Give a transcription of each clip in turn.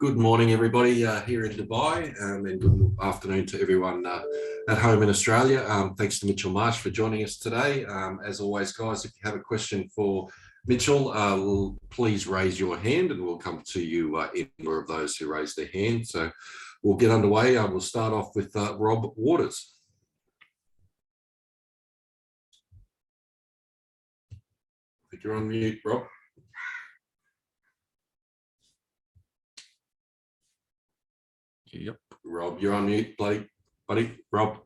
Good morning, everybody here in Dubai, and good afternoon to everyone at home in Australia. Thanks to Mitchell Marsh for joining us today. As always, guys, if you have a question for Mitchell, please raise your hand and we'll come to you in order of those who raise their hand. So we'll get underway. We'll start off with Rob Waters. I think you're on mute, Rob. Yep, Rob, you're on mute, buddy. Rob.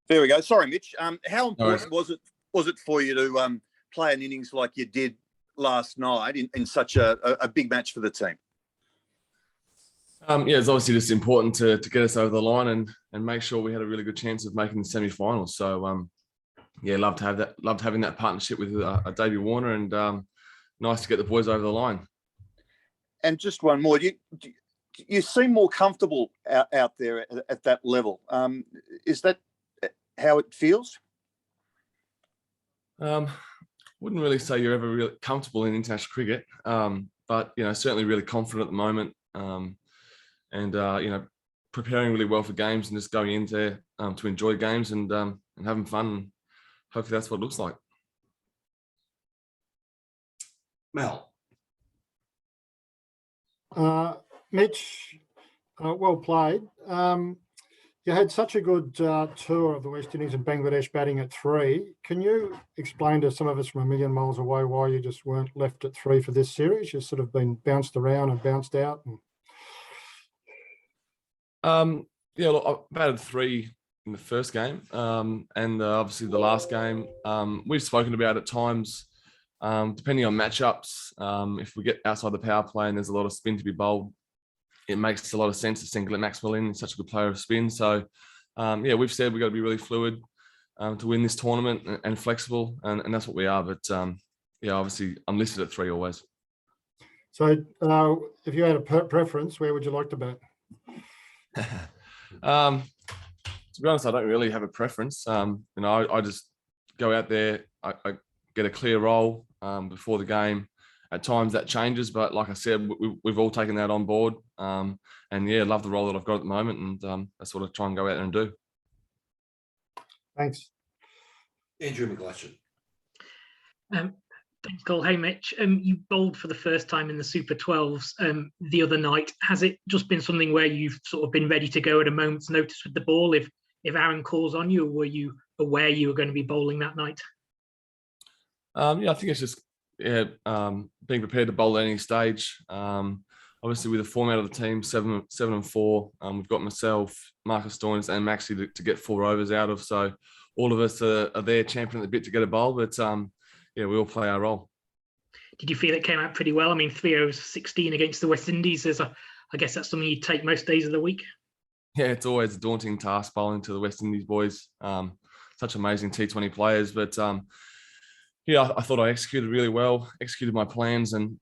There we go. Sorry, Mitch. How important was it for you to play an innings like you did last night in such a big match for the team? Yeah, it's obviously just important to get us over the line and make sure we had a really good chance of making the semi-finals. So yeah, loved having that partnership with Davey Warner, and nice to get the boys over the line. And just one more. You seem more comfortable out there at that level. Is that how it feels? Wouldn't really say you're ever really comfortable in international cricket, but certainly really confident at the moment, and preparing really well for games and just going in there to enjoy games and having fun. Hopefully that's what it looks like. Mel. Mitch, well played. You had such a good tour of the West Indies and Bangladesh batting at 3. Can you explain to some of us from a million miles away why you just weren't left at 3 for this series? You've sort of been bounced around and bounced out. Yeah, look, I batted 3 in the first game, and obviously the last game. We've spoken about at times, depending on matchups, if we get outside the power play and there's a lot of spin to be bowled, it makes a lot of sense to send Glenn Maxwell in. He's such a good player of spin. So, yeah, we've said we've got to be really fluid to win this tournament and flexible, and that's what we are. But, yeah, obviously I'm listed at 3 always. So if you had a preference, where would you like to bat? To be honest, I don't really have a preference. I just go out there, I get a clear role before the game. At times that changes, but like I said, we've all taken that on board. And yeah, love the role that I've got at the moment, and that's what I try and go out there and do. Thanks. Andrew McGlashan. Thanks, Cole. Hey, Mitch. You bowled for the first time in the Super 12s the other night. Has it just been something where you've sort of been ready to go at a moment's notice with the ball if Aaron calls on you, or were you aware you were going to be bowling that night? Yeah, I think it's just being prepared to bowl at any stage. Obviously, with the format of the team, 7 and 4, we've got myself, Marcus Stoynes, and Maxi to get 4 overs out of. So all of us are there championing the bit to get a bowl, but yeah, we all play our role. Did you feel it came out pretty well? I mean, 3 overs, 16 against the West Indies I guess that's something you take most days of the week. Yeah, it's always a daunting task bowling to the West Indies boys. Such amazing T20 players, but yeah, I thought I executed really well, executed my plans, and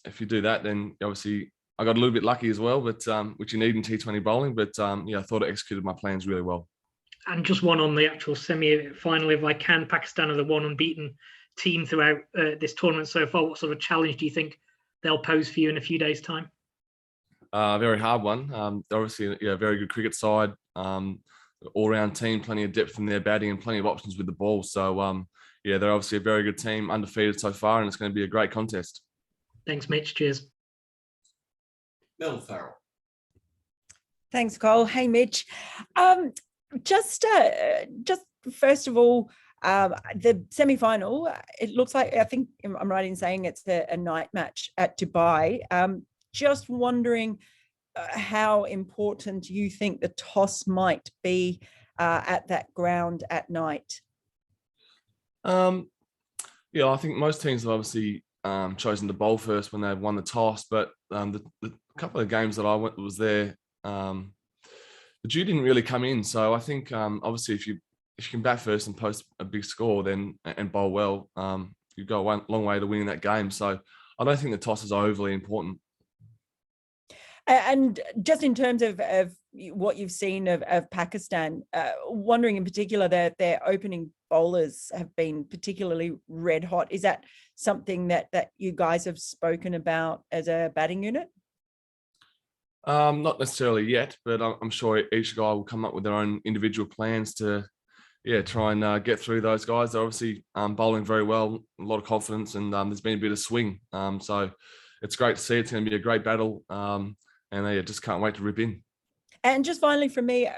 if you do that, then obviously I got a little bit lucky as well, but which you need in T20 bowling. But yeah, I thought I executed my plans really well. And just one on the actual semi-final, if I can. Pakistan are the one unbeaten team throughout this tournament so far. What sort of challenge do you think they'll pose for you in a few days' time? Very hard one. They're obviously a very good cricket side, all-round team, plenty of depth in their batting and plenty of options with the ball. So yeah, they're obviously a very good team, undefeated so far, and it's going to be a great contest. Thanks, Mitch. Cheers. Mel Farrell. Thanks, Cole. Hey, Mitch. Just first of all, the semi-final, it looks like, I think I'm right in saying it's a night match at Dubai. Just wondering how important you think the toss might be at that ground at night. Yeah, I think most teams have obviously chosen to bowl first when they've won the toss, but the couple of games that I was there, the dew didn't really come in. So I think obviously if you can bat first and post a big score then and bowl well, you go a long way to winning that game. So I don't think the toss is overly important. And just in terms of what you've seen of Pakistan, wondering in particular that their opening bowlers have been particularly red hot. Is that something that you guys have spoken about as a batting unit? Not necessarily yet, but I'm sure each guy will come up with their own individual plans to, try and get through those guys. They're obviously bowling very well, a lot of confidence, and there's been a bit of swing. So it's great to see. It's going to be a great battle, and I just can't wait to rip in. And just finally, from me,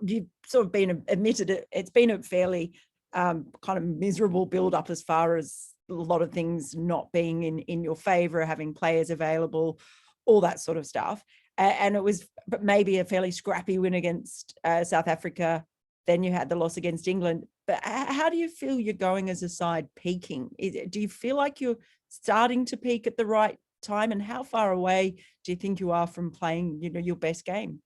you've sort of been admitted it's been a fairly kind of miserable build-up as far as a lot of things not being in your favour, having players available, all that sort of stuff. And it was maybe a fairly scrappy win against South Africa. Then you had the loss against England. But how do you feel you're going as a side peaking? Do you feel like you're starting to peak at the right time? And how far away do you think you are from playing, your best game?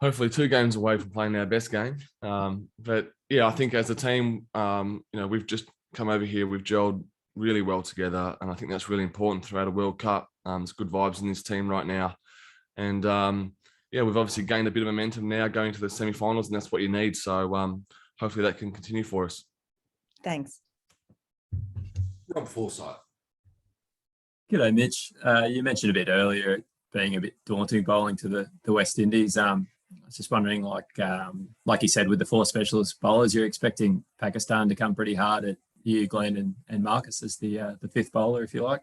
Hopefully 2 games away from playing our best game. But yeah, I think as a team, we've just come over here, we've gelled really well together. And I think that's really important throughout a World Cup. There's good vibes in this team right now. And we've obviously gained a bit of momentum now going to the semi-finals, and that's what you need. So hopefully that can continue for us. Thanks. Rob Forsyth. G'day, Mitch. You mentioned a bit earlier it being a bit daunting bowling to the West Indies. I was just wondering, like you said, with the 4 specialist bowlers, you're expecting Pakistan to come pretty hard at you, Glenn, and Marcus as the 5th bowler, if you like.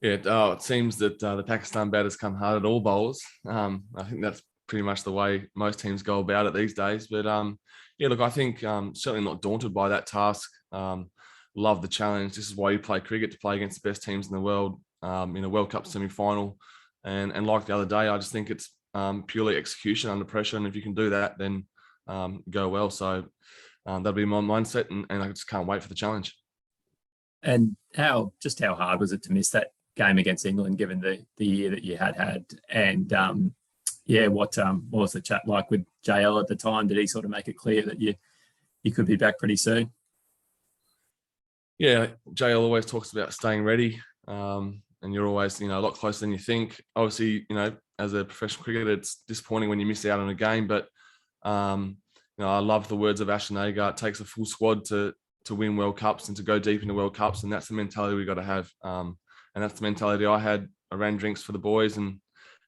Yeah, it seems that the Pakistan batters come hard at all bowlers. I think that's pretty much the way most teams go about it these days. But I think certainly not daunted by that task. Love the challenge. This is why you play cricket, to play against the best teams in the world in a World Cup semi-final. And like the other day, I just think it's purely execution under pressure. And if you can do that, then go well. So that'll be my mindset, and I just can't wait for the challenge. And how hard was it to miss that game against England, given the year that you had? And what was the chat like with JL at the time? Did he sort of make it clear that you could be back pretty soon? Yeah, JL always talks about staying ready, and you're always, a lot closer than you think. Obviously, as a professional cricketer, it's disappointing when you miss out on a game, but I love the words of Ashton Agar. It takes a full squad to win World Cups and to go deep into World Cups, and that's the mentality we've got to have. And that's the mentality I had. I ran drinks for the boys and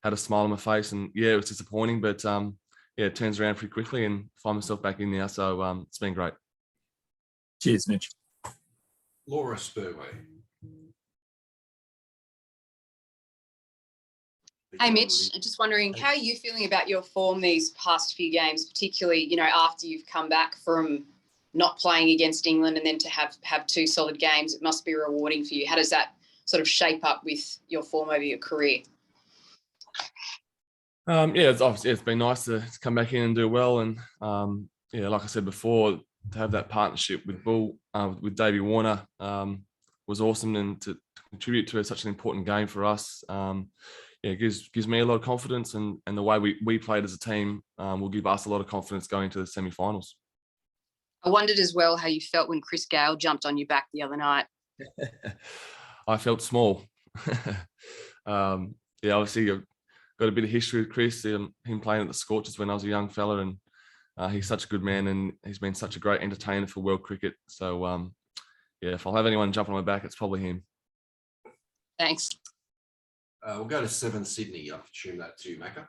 had a smile on my face, and it was disappointing, but it turns around pretty quickly and find myself back in now. So it's been great. Cheers, Mitch. Laura Spurway. Hey, Mitch, I'm just wondering, how are you feeling about your form these past few games, particularly, after you've come back from not playing against England and then to have 2 solid games? It must be rewarding for you. How does that sort of shape up with your form over your career? It's been nice to come back in and do well. And like I said before, to have that partnership with Bull, with Davey Warner, was awesome, and to contribute to such an important game for us. It gives me a lot of confidence, and the way we played as a team will give us a lot of confidence going to the semi-finals. I wondered as well how you felt when Chris Gale jumped on your back the other night. I felt small. Obviously I've got a bit of history with Chris, him playing at the Scorchers when I was a young fella, and he's such a good man, and he's been such a great entertainer for world cricket. So if I'll have anyone jump on my back, it's probably him. Thanks. We'll go to 7 Sydney. I presume that to you, Macca.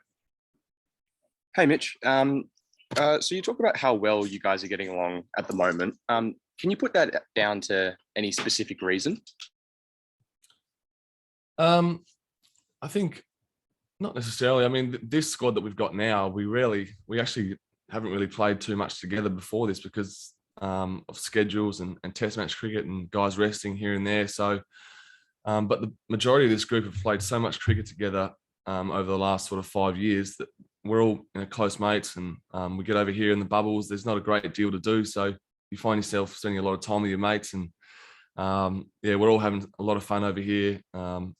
Hey, Mitch. So you talk about how well you guys are getting along at the moment. Can you put that down to any specific reason? I think not necessarily. I mean, this squad that we've got now, we actually haven't really played too much together before this because of schedules and test match cricket and guys resting here and there. So, but the majority of this group have played so much cricket together over the last sort of 5 years that we're all close mates, and we get over here in the bubbles. There's not a great deal to do, so you find yourself spending a lot of time with your mates, and we're all having a lot of fun over here. And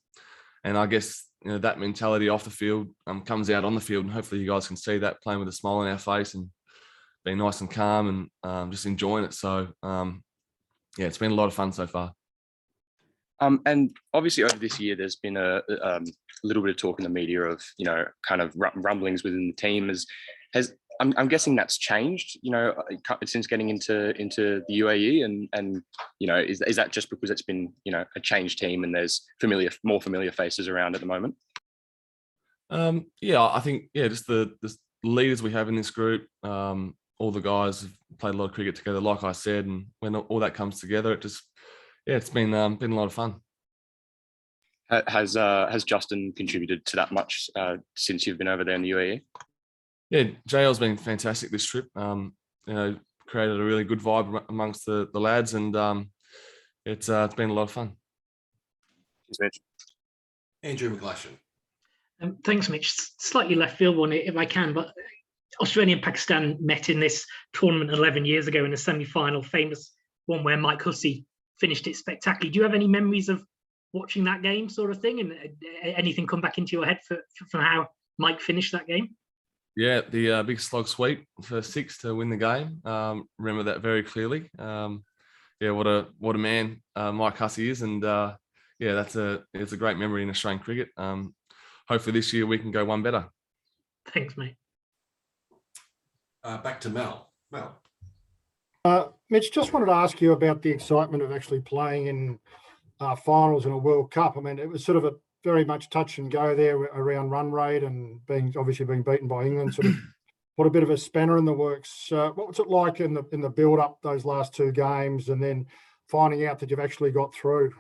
I guess that mentality off the field comes out on the field, and hopefully you guys can see that, playing with a smile on our face and being nice and calm and just enjoying it. So it's been a lot of fun so far. And obviously over this year, there's been a little bit of talk in the media of, kind of rumblings within the team. I'm guessing that's changed, since getting into the UAE, and is that just because it's been, a changed team and there's more familiar faces around at the moment? Yeah, I think just the leaders we have in this group, all the guys have played a lot of cricket together, like I said, and when all that comes together, it's been a lot of fun. Has Justin contributed to that much since you've been over there in the UAE? Yeah, JL's been fantastic this trip. Created a really good vibe amongst the lads, and it's been a lot of fun. Thanks, Mitch. Andrew McGlashan. Thanks, Mitch. Slightly left field one, if I can, but Australia and Pakistan met in this tournament 11 years ago in a semi-final, famous one where Mike Hussey finished it spectacularly. Do you have any memories of watching that game, sort of thing, and anything come back into your head from how Mike finished that game? Yeah, the big slog sweep for 6 to win the game. Remember that very clearly. What a man Mike Hussey is, and it's a great memory in Australian cricket. Hopefully this year we can go one better. Thanks, mate. Back to Mel. Mel. Mitch, just wanted to ask you about the excitement of actually playing in finals in a World Cup. I mean, it was sort of a very much touch and go there around run rate and being beaten by England. Sort of put a bit of a spanner in the works. What was it like in the build up those last 2 games, and then finding out that you've actually got through?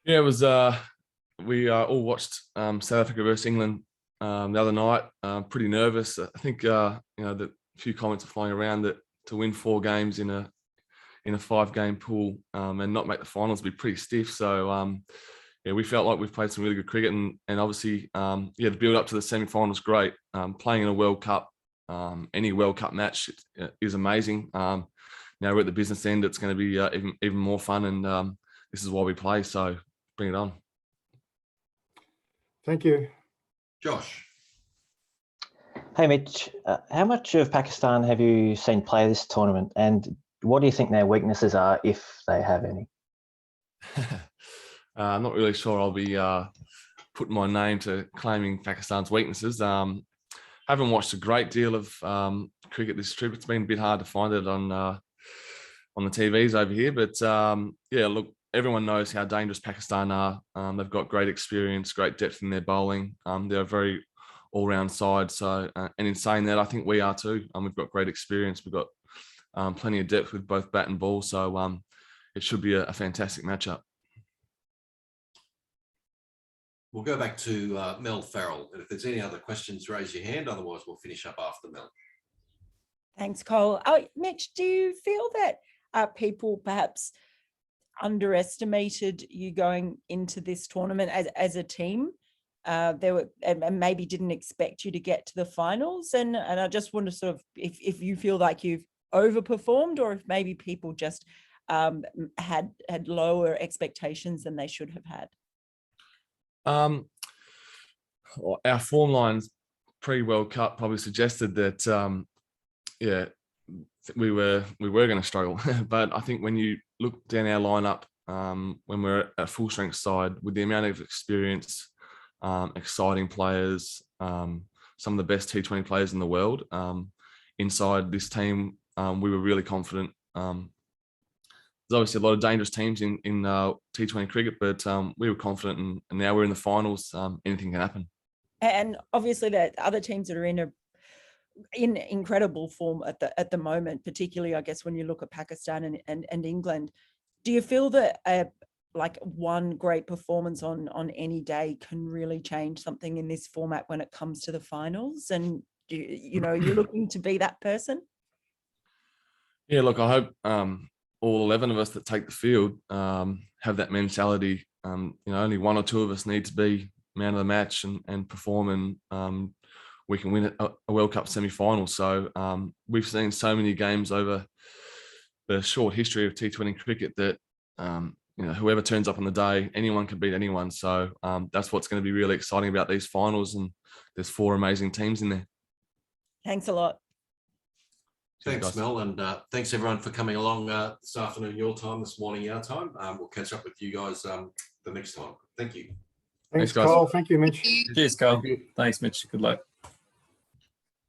Yeah, it was. We all watched South Africa versus England the other night. Pretty nervous. I think the few comments are flying around that to win 4 games in a 5-game pool and not make the finals would be pretty stiff. So we felt like we've played some really good cricket, and obviously the build up to the semi-finals great. Playing in a World Cup, any World Cup match is amazing. Now we're at the business end, it's going to be even more fun, and this is why we play. So bring it on. Thank you. Josh. Hey, Mitch. How much of Pakistan have you seen play this tournament, and what do you think their weaknesses are, if they have any? I'm not really sure I'll be putting my name to claiming Pakistan's weaknesses. Haven't watched a great deal of cricket this trip. It's been a bit hard to find it on the TVs over here, but look, everyone knows how dangerous Pakistan are. They've got great experience, great depth in their bowling. They're a very all-round side. So, and in saying that, I think we are too. We've got great experience. We've got plenty of depth with both bat and ball. So it should be a fantastic matchup. We'll go back to Mel Farrell. And if there's any other questions, raise your hand. Otherwise, we'll finish up after Mel. Thanks, Cole. Mitch, do you feel that people perhaps underestimated you going into this tournament as a team? They were, and maybe didn't expect you to get to the finals. And I just wonder sort of if you feel like you've overperformed, or if maybe people just had lower expectations than they should have had. Our form lines pre-World Cup probably suggested that we were going to struggle. But I think when you look down our lineup, when we're a full strength side with the amount of experience, exciting players, some of the best T20 players in the world inside this team, we were really confident. There's obviously a lot of dangerous teams in T20 cricket, but we were confident, and now we're in the finals. Anything can happen. And obviously, the other teams that are in incredible form at the moment, particularly, I guess, when you look at Pakistan and England. Do you feel that like one great performance on any day can really change something in this format when it comes to the finals? And you're looking to be that person? Yeah, look, I hope all 11 of us that take the field have that mentality. Only 1 or 2 of us need to be man of the match and perform, and we can win a World Cup semi-final. So we've seen so many games over the short history of T20 cricket that whoever turns up on the day, anyone can beat anyone. So that's what's going to be really exciting about these finals, and there's 4 amazing teams in there. Thanks a lot. Thanks, guys. Mel, and thanks everyone for coming along this afternoon, your time, this morning, our time. We'll catch up with you guys the next time. Thank you. Thanks, guys. Cole. Thank you, Mitch. Cheers, Cole. Thanks, Mitch. Good luck.